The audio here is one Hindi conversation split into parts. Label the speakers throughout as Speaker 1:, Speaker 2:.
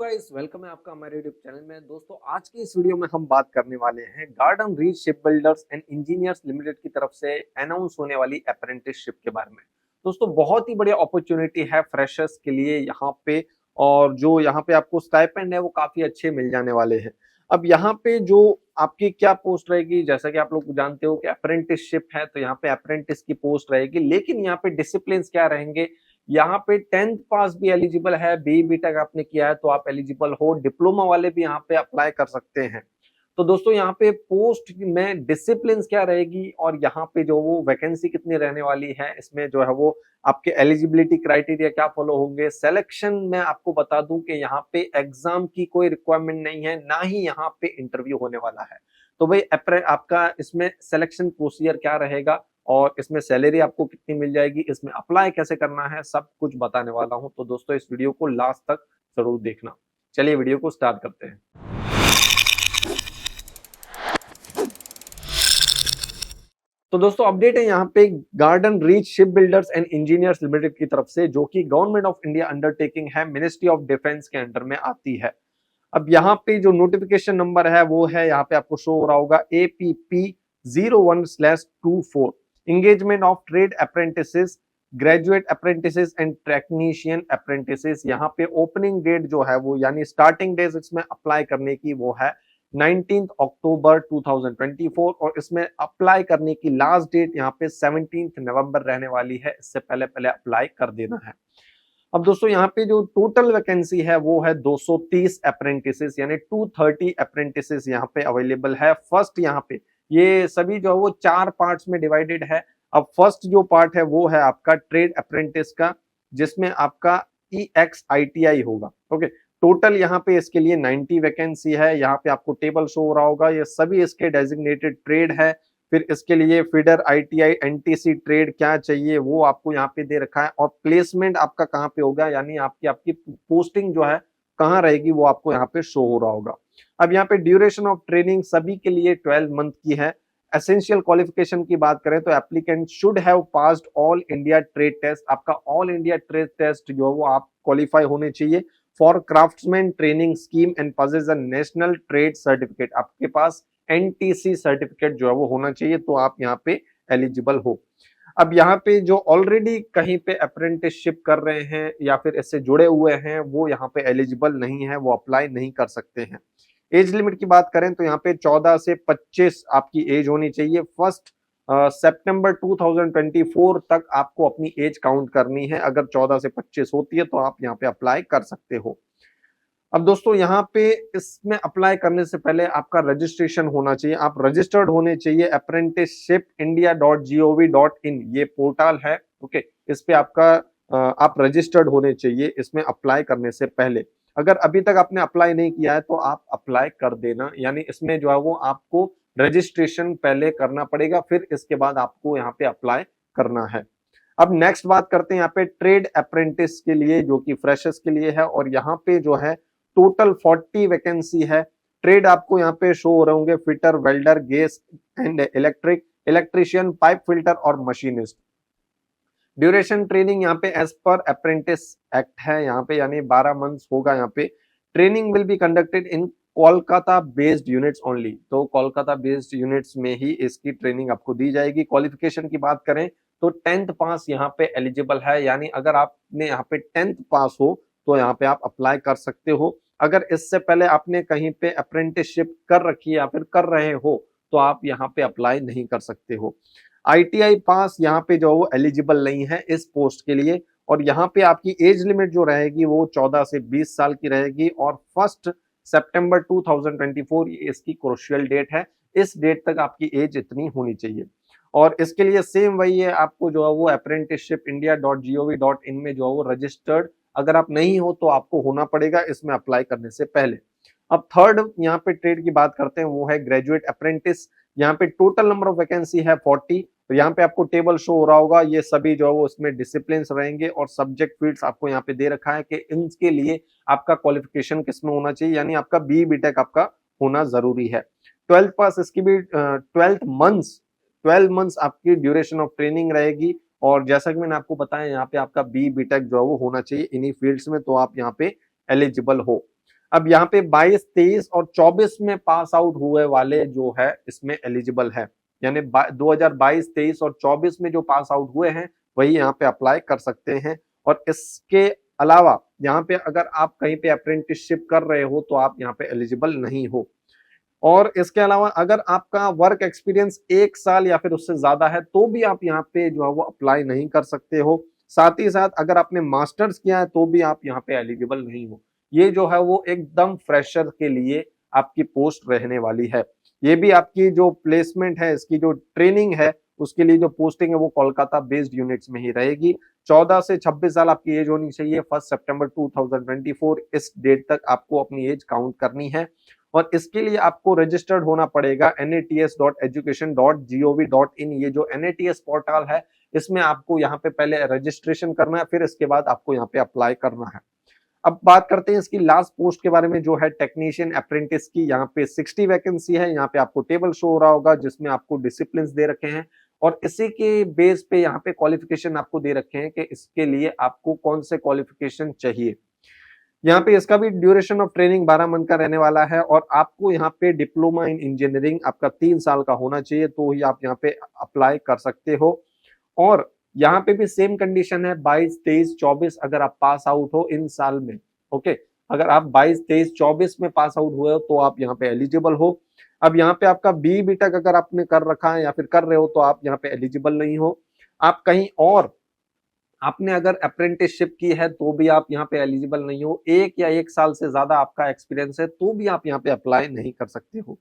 Speaker 1: गाइस, वेलकम है आपका हमारे यूट्यूब चैनल में। दोस्तों, आज की इस वीडियो में हम बात करने वाले हैं garden reach ship builders and engineers limited की तरफ से अनाउंस होने वाली अप्रेंटिसशिप के बारे में। दोस्तों, बहुत ही बढ़िया अपॉर्चुनिटी है फ्रेशर्स के लिए यहाँ पे। और जो यहाँ पे आपको स्टाइपेंड है वो काफी अच्छे मिल जाने वाले हैं। अब यहाँ पे जो आपकी क्या पोस्ट रहेगी, जैसा कि आप लोग जानते हो कि अप्रेंटिसशिप है, तो यहाँ पे अप्रेंटिस की पोस्ट रहेगी। लेकिन यहाँ पे डिसिप्लिन क्या रहेंगे, यहाँ पे 10th पास भी एलिजिबल है, बी टेक आपने किया है तो आप एलिजिबल हो, डिप्लोमा वाले भी यहाँ पे अप्लाई कर सकते हैं। तो दोस्तों, यहाँ पे पोस्ट में डिसिप्लिन क्या रहेगी और यहाँ पे जो वो वैकेंसी कितनी रहने वाली है, इसमें जो है वो आपके एलिजिबिलिटी क्राइटेरिया क्या फॉलो होंगे। सिलेक्शन में आपको बता दूं कि यहाँ पे एग्जाम की कोई रिक्वायरमेंट नहीं है, ना ही यहाँ पे इंटरव्यू होने वाला है। तो भाई आपका इसमें सिलेक्शन प्रोसीजर क्या रहेगा और इसमें सैलरी आपको कितनी मिल जाएगी, इसमें अप्लाई कैसे करना है, सब कुछ बताने वाला हूं। तो दोस्तों, इस वीडियो को लास्ट तक जरूर देखना। चलिए वीडियो को स्टार्ट करते हैं। तो दोस्तों, अपडेट है यहाँ पे garden reach ship builders and engineers limited की तरफ से, जो कि गवर्नमेंट ऑफ इंडिया अंडरटेकिंग है, मिनिस्ट्री ऑफ डिफेंस के अंडर में आती है। अब यहाँ पे जो नोटिफिकेशन नंबर है वो है, यहाँ पे आपको शो हो रहा होगा APP 01/24, engagement of trade apprentices, graduate apprentices and technician apprentices. यहाँ पे ओपनिंग डेट जो है वो, यानी स्टार्टिंग डेट इसमें अप्लाई करने की वो है 19 अक्टूबर 2024, और इसमें अप्लाई करने की लास्ट डेट यहाँ पे 17 नवंबर रहने वाली है। इससे पहले पहले अप्लाई कर देना है। अब दोस्तों, यहाँ पे जो टोटल वैकेंसी है वो है 230 अप्रेंटिसेस, यानी 230 अप्रेंटिसेस यहाँ पे अवेलेबल है। फर्स्ट यहाँ पे ये सभी जो है वो 4 पार्ट्स में डिवाइडेड है। अब फर्स्ट जो पार्ट है वो है आपका ट्रेड अप्रेंटिस का, जिसमें आपका EXITI होगा। ओके, टोटल यहाँ पे इसके लिए 90 वैकेंसी है। यहाँ पे आपको टेबल शो हो रहा होगा, ये सभी इसके डेजिग्नेटेड ट्रेड है। फिर इसके लिए फीडर, ITI, NTC ट्रेड क्या चाहिए वो आपको यहाँ पे दे रखा है। और प्लेसमेंट आपका कहाँ पे होगा, यानी आपकी आपकी पोस्टिंग जो है कहाँ रहेगी, वो आपको यहाँ पे शो हो रहा होगा। अब यहाँ पे ड्यूरेशन ऑफ ट्रेनिंग सभी के लिए 12 मंथ की है। एसेंशियल क्वालिफिकेशन की बात करें तो applicant should have passed all India trade test. आपका ऑल इंडिया ट्रेड टेस्ट जो है वो आप क्वालिफाई होने चाहिए। For craftsman training scheme and possess a national trade certificate, आपके पास NTC सर्टिफिकेट जो है वो होना चाहिए, तो आप यहाँ पे एलिजिबल हो। अब यहाँ पे जो ऑलरेडी कहीं पे अप्रेंटिसशिप कर रहे हैं या फिर इससे जुड़े हुए हैं, वो यहाँ पे एलिजिबल नहीं है, वो अप्लाई नहीं कर सकते हैं। एज लिमिट की बात करें तो यहाँ पे 14 से 25 आपकी एज होनी चाहिए। फर्स्ट सितंबर 2024 तक आपको अपनी एज काउंट करनी है। अगर 14 से 25 होती है तो आप यहाँ पे अप्लाई कर सकते हो। अब दोस्तों, यहाँ पे इसमें अप्लाई करने से पहले आपका रजिस्ट्रेशन होना चाहिए, आप रजिस्टर्ड होने चाहिए। apprenticeshipindia.gov.in ये पोर्टल है। ओके, इस पे आपका आप रजिस्टर्ड होने चाहिए इसमें अप्लाई करने से पहले। अगर अभी तक आपने अप्लाई नहीं किया है तो आप अप्लाई कर देना, यानी इसमें जो है वो आपको रजिस्ट्रेशन पहले करना पड़ेगा, फिर इसके बाद आपको यहाँ पे अप्लाई करना है। अब नेक्स्ट बात करते हैं यहाँ पे ट्रेड अप्रेंटिस के लिए, जो कि फ्रेशर्स के लिए है। और यहाँ पे जो है टोटल 40 वैकेंसी है। ट्रेड आपको यहाँ पे शो हो रहे होंगे, fitter, welder, gas and electrician, pipe filter और मशीनिस्ट। ड्यूरेशन ट्रेनिंग यहाँ पे एज पर अप्रेंटिस एक्ट है यहाँ पे, यानी 12 मंथ्स होगा यहाँ पे। Training will be conducted in Kolkata based units only, तो कोलकाता बेस्ड यूनिट्स में ही इसकी ट्रेनिंग आपको दी जाएगी। क्वालिफिकेशन की बात करें तो 10th पास यहाँ पे एलिजिबल है, यानी अगर आपने यहाँ पे 10th पास हो तो यहाँ पे आप अप्लाई कर सकते हो। अगर इससे पहले आपने कहीं पे अप्रेंटिसशिप कर रखी है या फिर कर रहे हो तो आप यहाँ पे अप्लाई नहीं कर सकते हो। ITI पास यहाँ पे जो वो एलिजिबल नहीं है इस पोस्ट के लिए। और यहाँ पे आपकी एज लिमिट जो रहेगी वो 14 से 20 साल की रहेगी। और 1 सितंबर 2024 ये इसकी क्रूशियल डेट है, इस डेट तक आपकी एज इतनी होनी चाहिए। और इसके लिए सेम वही है, आपको जो है वो apprenticeshipindia.gov.in में जो है वो रजिस्टर्ड अगर आप नहीं हो तो आपको होना पड़ेगा इसमें अप्लाई करने से पहले। अब थर्ड यहाँ पे ट्रेड की बात करते हैं, वो है ग्रेजुएट अप्रेंटिस। यहाँ पे टोटल नंबर ऑफ वैकेंसी है 40। तो यहाँ पे आपको टेबल शो हो रहा होगा, ये सभी जो है वो उसमें डिसिप्लिन रहेंगे और सब्जेक्ट फील्ड्स आपको यहाँ पे दे रखा है कि इनके लिए आपका क्वालिफिकेशन किसमें होना चाहिए, यानी आपका BE BTech आपका होना जरूरी है। 12th पास, इसकी भी 12 मंथ्स आपकी ड्यूरेशन ऑफ ट्रेनिंग रहेगी। और जैसा कि मैंने आपको बताया, यहाँ पे आपका BE BTech जो है वो होना चाहिए इन्हीं फील्ड्स में, तो आप यहाँ पे एलिजिबल हो। अब यहाँ पे 22, 23 और 24 में पास आउट हुए वाले जो है इसमें एलिजिबल है, यानी 2022, 23 और 24 में जो पास आउट हुए हैं वही यहाँ पे अप्लाई कर सकते हैं। और इसके अलावा यहाँ पे अगर आप कहीं पे अप्रेंटिसशिप कर रहे हो तो आप यहाँ पे एलिजिबल नहीं हो। और इसके अलावा अगर आपका वर्क एक्सपीरियंस 1 साल या फिर उससे ज्यादा है तो भी आप यहाँ पे जो है वो अप्लाई नहीं कर सकते हो। साथ ही साथ अगर आपने मास्टर्स किया है तो भी आप यहाँ पे एलिजिबल नहीं हो। ये जो है वो एकदम फ्रेशर के लिए आपकी पोस्ट रहने वाली है। ये भी आपकी जो प्लेसमेंट है, इसकी जो ट्रेनिंग है, उसके लिए जो पोस्टिंग है वो कोलकाता बेस्ड यूनिट्स में ही रहेगी। 14 से 26 साल आपकी एज होनी चाहिए। 1 सितंबर 2024 इस डेट तक आपको अपनी एज काउंट करनी है। और इसके लिए आपको रजिस्टर्ड होना पड़ेगा nats.education.gov.in। ये जो NATS पोर्टल है इसमें आपको यहाँ पे पहले रजिस्ट्रेशन करना है, फिर इसके बाद आपको यहाँ पे अप्लाई करना है। अब बात करते हैं इसकी लास्ट पोस्ट के बारे में जो है टेक्नीशियन अप्रेंटिस की। यहाँ पे 60 वैकेंसी है। यहाँ पे आपको टेबल शो हो रहा होगा जिसमें आपको डिसिप्लिन दे रखे हैं और इसी के बेस पे यहाँ पे क्वालिफिकेशन आपको दे रखे हैं कि इसके लिए आपको कौन से क्वालिफिकेशन चाहिए। यहाँ पे इसका भी ड्यूरेशन ऑफ ट्रेनिंग 12 मंथ का रहने वाला है और आपको यहाँ पे डिप्लोमा इन इंजीनियरिंग आपका 3 साल का होना चाहिए तो ही आप यहाँ पे अप्लाई कर सकते हो। और यहाँ पे भी सेम कंडीशन है, 22, 23, 24 अगर आप पास आउट हो इन साल में, ओके, अगर आप 22, 23, 24 में पास आउट हुए हो तो आप यहाँ पे एलिजिबल हो। अब यहाँ पे आपका BE BTech अगर आपने कर रखा है या फिर कर रहे हो तो आप यहाँ पे एलिजिबल नहीं हो। आप कहीं और आपने अगर अप्रेंटिसशिप की है तो भी आप यहाँ पे एलिजिबल नहीं हो। 1 या 1 साल से ज्यादा आपका एक्सपीरियंस है तो भी आप यहाँ पे अप्लाई नहीं कर सकते हो।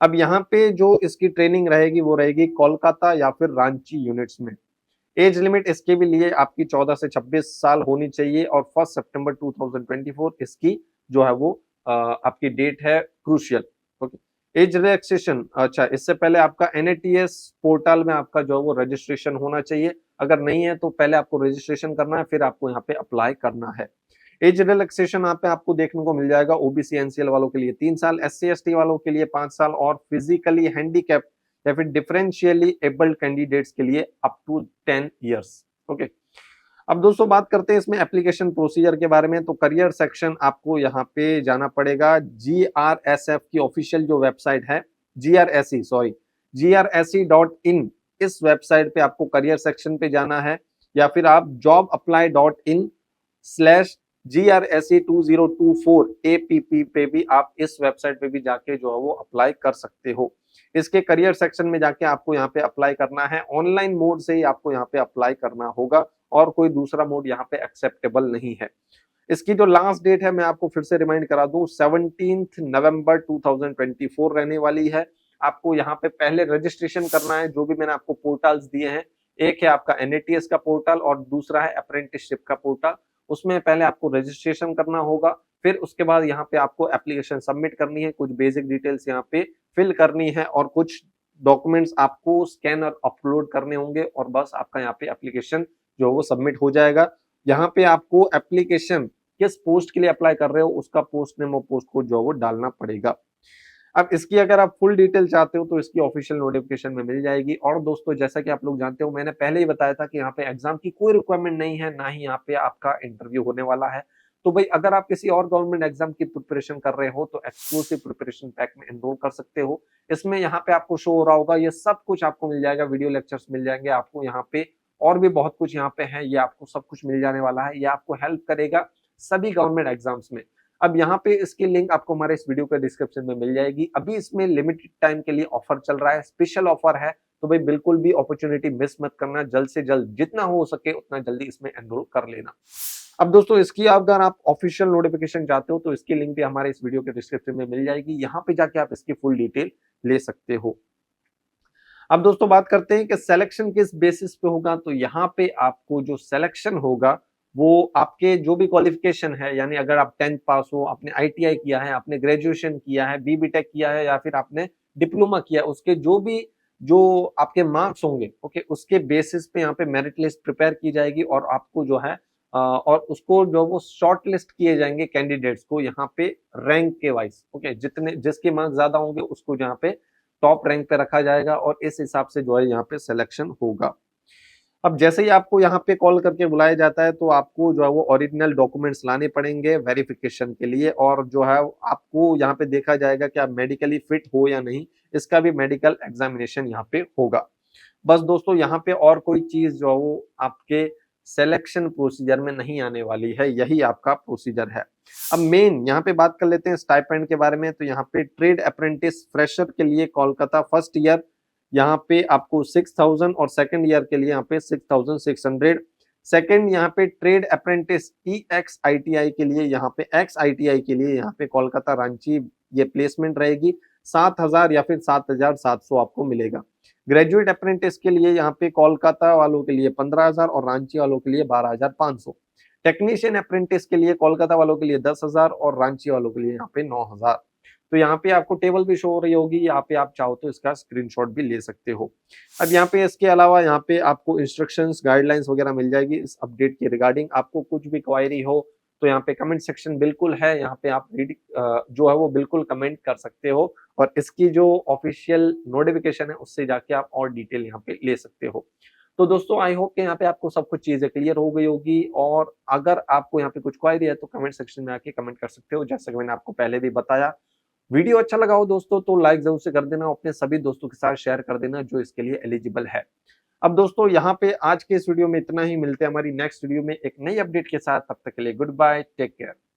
Speaker 1: अब यहाँ पे जो इसकी ट्रेनिंग रहेगी वो रहेगी कोलकाता या फिर रांची यूनिट्स में। एज लिमिट इसके भी लिए आपकी 14 से 26 साल होनी चाहिए और 1 सितंबर 2024 इसकी जो है वो आपकी डेट है क्रूशियल। ओके, एज रिलैक्सेशन, अच्छा इससे पहले आपका NATS पोर्टल में आपका जो है वो रजिस्ट्रेशन होना चाहिए। अगर नहीं है तो पहले आपको रजिस्ट्रेशन करना है, फिर आपको यहाँ पे अप्लाई करना है। एज रिलैक्सेशन यहाँ पे आपको देखने को मिल जाएगा। OBC NCL वालों के लिए 3 साल, SC ST वालों के लिए 5 साल और फिजिकली हैंडीकैप या फिर डिफरेंशियली एबल्ड कैंडिडेट्स के लिए अप टू 10 इयर्स। ओके, अब दोस्तों बात करते हैं इसमें एप्लीकेशन प्रोसीजर के बारे में। तो करियर सेक्शन आपको यहाँ पे जाना पड़ेगा। GRSF की ऑफिशियल जो वेबसाइट है, GRSE.in, इस वेबसाइट पे आपको करियर सेक्शन पे जाना है या फिर आप jobapply.in/GRSE2024 APP पे भी आप इस वेबसाइट पे भी जाके जो है वो अप्लाई कर सकते हो। इसके करियर सेक्शन में जाके आपको यहाँ पे अप्लाई करना है। ऑनलाइन मोड से ही आपको यहाँ पे अप्लाई करना होगा और कोई दूसरा मोड यहाँ पे एक्सेप्टेबल नहीं है। इसकी जो लास्ट डेट है मैं आपको फिर से रिमाइंड करा दूं, 17 नवंबर 2024 रहने वाली है। आपको यहाँ पे पहले रजिस्ट्रेशन करना है। जो भी मैंने आपको पोर्टल्स दिए हैं, एक है आपका NATS का पोर्टल और दूसरा है अप्रेंटिसशिप का पोर्टल। उसमें पहले आपको रजिस्ट्रेशन करना होगा, फिर उसके बाद यहाँ पे आपको एप्लीकेशन सबमिट करनी है, कुछ बेसिक डिटेल्स यहाँ पे फिल करनी है और कुछ डॉक्यूमेंट्स आपको स्कैन और अपलोड करने होंगे और बस आपका यहाँ पे एप्लीकेशन जो वो सबमिट हो जाएगा। यहाँ पे आपको एप्लीकेशन किस पोस्ट के लिए अप्लाई कर रहे हो उसका पोस्ट नेम और पोस्ट कोड जो वो डालना पड़ेगा। अब इसकी अगर आप फुल डिटेल चाहते हो तो इसकी ऑफिशियल नोटिफिकेशन में मिल जाएगी। और दोस्तों जैसा कि आप लोग जानते हो, मैंने पहले ही बताया था कि यहाँ पे एग्जाम की कोई रिक्वायरमेंट नहीं है, ना ही यहाँ पे आपका इंटरव्यू होने वाला है। तो भाई अगर आप किसी और गवर्नमेंट एग्जाम की प्रिपरेशन कर रहे हो तो एक्सक्लूसिव प्रिपरेशन पैक में एनरोल कर सकते हो। इसमें यहाँ पे आपको शो हो रहा होगा, ये सब कुछ आपको मिल जाएगा, वीडियो लेक्चर्स मिल जाएंगे आपको यहाँ पे, और भी बहुत कुछ यहाँ पे है, ये आपको सब कुछ मिल जाने वाला है। ये आपको हेल्प करेगा सभी गवर्नमेंट एग्जाम्स में। अब यहाँ पे इसकी लिंक आपको हमारे इस वीडियो के डिस्क्रिप्शन में मिल जाएगी। अभी इसमें लिमिटेड टाइम के लिए ऑफर चल रहा है, स्पेशल ऑफर है, तो भाई बिल्कुल भी अपॉर्चुनिटी मिस मत करना। जल्द से जल्द जितना हो सके उतना जल्दी इसमें एनरोल कर लेना। अब दोस्तों इसकी अगर आप ऑफिशियल नोटिफिकेशन चाहते हो तो इसकी लिंक भी हमारे इस वीडियो के डिस्क्रिप्शन में मिल जाएगी। यहाँ पे जाके आप इसकी फुल डिटेल ले सकते हो। अब दोस्तों बात करते हैं कि सिलेक्शन किस बेसिस पे होगा। तो यहाँ पे आपको जो सिलेक्शन होगा वो आपके जो भी क्वालिफिकेशन है, यानी अगर आप 10th पास हो, आपने ITI किया है, आपने ग्रेजुएशन किया है, BE BTech किया है या फिर आपने डिप्लोमा किया है, उसके जो आपके मार्क्स होंगे, ओके, उसके बेसिस पे यहाँ पे मेरिट लिस्ट प्रिपेयर की जाएगी और आपको जो है और उसको जो वो शॉर्ट लिस्ट किए जाएंगे कैंडिडेट्स को यहाँ पे रैंक के वाइज, ओके, जिसके मार्क्स ज्यादा होंगे उसको यहाँ पे टॉप रैंक पे रखा जाएगा और इस हिसाब से जो है यहाँ पे सिलेक्शन होगा। अब जैसे ही आपको यहाँ पे कॉल करके बुलाया जाता है तो आपको जो है वो ओरिजिनल डॉक्यूमेंट्स लाने पड़ेंगे वेरिफिकेशन के लिए, और जो है आपको यहाँ पे देखा जाएगा कि आप मेडिकली फिट हो या नहीं, इसका भी मेडिकल एग्जामिनेशन यहाँ पे होगा। बस दोस्तों यहाँ पे और कोई चीज जो है वो आपके सिलेक्शन प्रोसीजर में नहीं आने वाली है, यही आपका प्रोसीजर है। अब मेन यहाँ पे बात कर लेते हैं स्टाइपेंड के बारे में। तो यहाँ पे ट्रेड अप्रेंटिस फ्रेशर के लिए कोलकाता फर्स्ट ईयर यहाँ पे आपको 6000, और सेकंड ईयर के लिए यहाँ पे 6600। सेकंड यहाँ पे ट्रेड अप्रेंटिस एक्स आईटीआई के लिए, यहाँ पे एक्स आईटीआई के लिए यहाँ पे कोलकाता रांची ये प्लेसमेंट रहेगी। 7000 या फिर 7700 आपको मिलेगा। ग्रेजुएट अप्रेंटिस के लिए यहाँ पे कोलकाता वालों के लिए 15000 और रांची वालों के लिए 12500। टेक्नीशियन अप्रेंटिस के लिए कोलकाता वालों के लिए 10000 और रांची वालों के लिए यहाँ पे 9000। तो यहाँ पे आपको टेबल भी शो हो रही होगी, यहाँ पे आप चाहो तो इसका स्क्रीनशॉट भी ले सकते हो। अब यहाँ पे इसके अलावा यहाँ पे आपको इंस्ट्रक्शंस गाइडलाइंस वगैरह मिल जाएगी इस अपडेट के रिगार्डिंग। आपको कुछ भी क्वायरी हो तो यहाँ पे कमेंट सेक्शन बिल्कुल है, यहाँ पे आप रीड जो है वो बिल्कुल कमेंट कर सकते हो, और इसकी जो ऑफिशियल नोटिफिकेशन है उससे जाके आप और डिटेल यहाँ पे ले सकते हो। तो दोस्तों आई होप कि यहाँ पे आपको सब कुछ चीजें क्लियर हो गई होगी, और अगर आपको यहाँ पे कुछ क्वायरी है तो कमेंट सेक्शन में आके कमेंट कर सकते हो। जैसा कि मैंने आपको पहले भी बताया, वीडियो अच्छा लगा हो दोस्तों तो लाइक जरूर से कर देना, अपने सभी दोस्तों के साथ शेयर कर देना जो इसके लिए एलिजिबल है। अब दोस्तों यहाँ पे आज के इस वीडियो में इतना ही, मिलते हैं हमारी नेक्स्ट वीडियो में एक नई अपडेट के साथ। तब तक के लिए गुड बाय, टेक केयर।